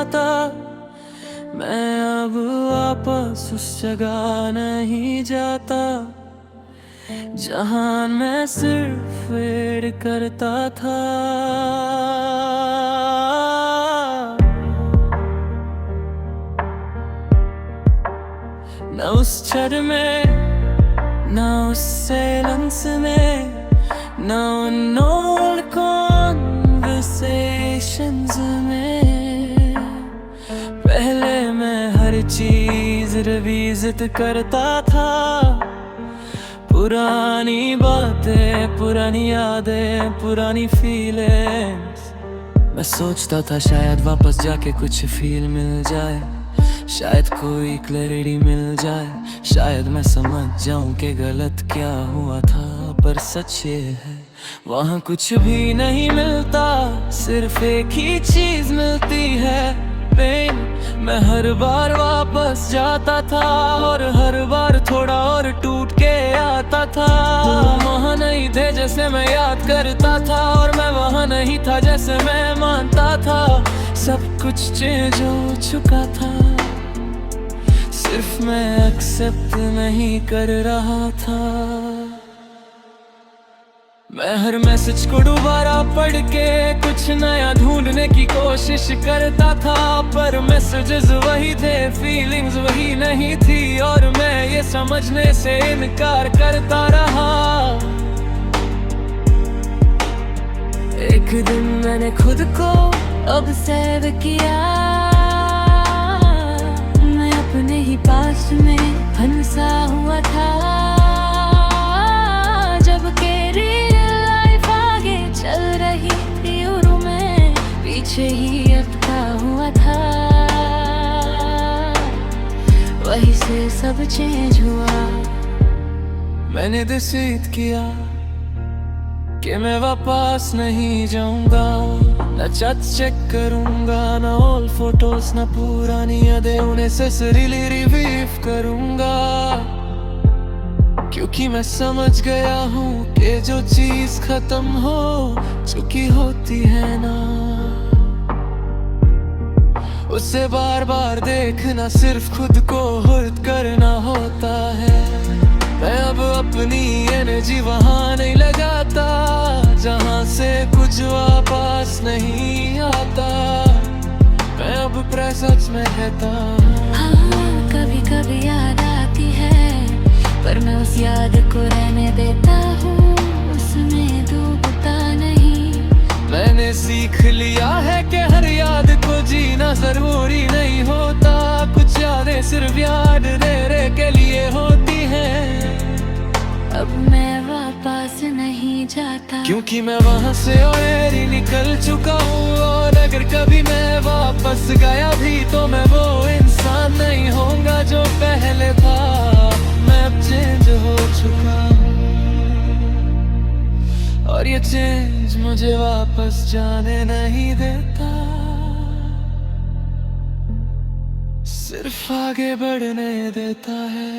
जाता। मैं अब वापस उस जगह नहीं जाता जहां मैं सिर्फ वेट करता था। न उस छड़ में, न उस सेलेंस में, न उन ओल्ड कॉन्वर्सेशंस में। पहले मैं हर चीज रिविजिट करता था, पुरानी बातें, पुरानी यादें, पुरानी फीलिंग्स। मैं सोचता था शायद वापस जाके कुछ फील मिल जाए, शायद कोई क्लैरिटी मिल जाए, शायद मैं समझ जाऊं कि गलत क्या हुआ था। पर सच ये है वहाँ कुछ भी नहीं मिलता, सिर्फ एक ही चीज मिलती है, पेन। मैं हर बार वापस जाता था और हर बार थोड़ा और टूट के आता था। वहाँ नहीं थे जैसे मैं याद करता था, और मैं वहाँ नहीं था जैसे मैं मानता था। सब कुछ चेंज हो चुका था, सिर्फ मैं एक्सेप्ट नहीं कर रहा था। मैं हर मैसेज को दोबारा पढ़ के कुछ नया ढूंढने की कोशिश करता था, पर मैसेजेस वही थे, फीलिंग्स वही नहीं थी, और मैं ये समझने से इनकार करता रहा। एक दिन मैंने खुद को ऑब्जर्व किया, मैं अपने ही पास में फंसा हुआ था, जबकि चल रही थी और मैं पीछे ही अटका हुआ था। वहीं से सब चेंज हुआ। मैंने डिसाइड किया कि मैं वापस नहीं जाऊंगा, न चैट चेक करूंगा, न ओल्ड फोटोज, न पुरानी यादें, उन्हें सिर्फ रिवीव करूंगा। क्योंकि मैं समझ गया हूँ कि जो चीज खत्म हो चुकी होती है ना, उसे बार बार देखना सिर्फ खुद को हर्ट करना होता है। मैं अब अपनी एनर्जी वहाँ नहीं लगाता जहाँ से कुछ वापस नहीं आता। मैं अब प्रेजेंस में रहता हूँ। हाँ, कभी कभी याद आती है, पर मैं उस याद को रहने देता हूँ, उसमें डूबता नहीं। मैंने सीख लिया है कि हर याद को जीना जरूरी नहीं होता, कुछ यादें सिर्फ याद रह के लिए होती हैं। अब मैं वापस नहीं जाता, क्योंकि मैं वहाँ से ऑलरेडी निकल चुका हूँ, और अगर कभी मैं वापस गया भी तो मैं वो इंसान नहीं होऊंगा जो पहले था। मैं अब चेंज हो चुका हूँ, और ये चेंज मुझे वापस जाने नहीं देता, सिर्फ आगे बढ़ने देता है।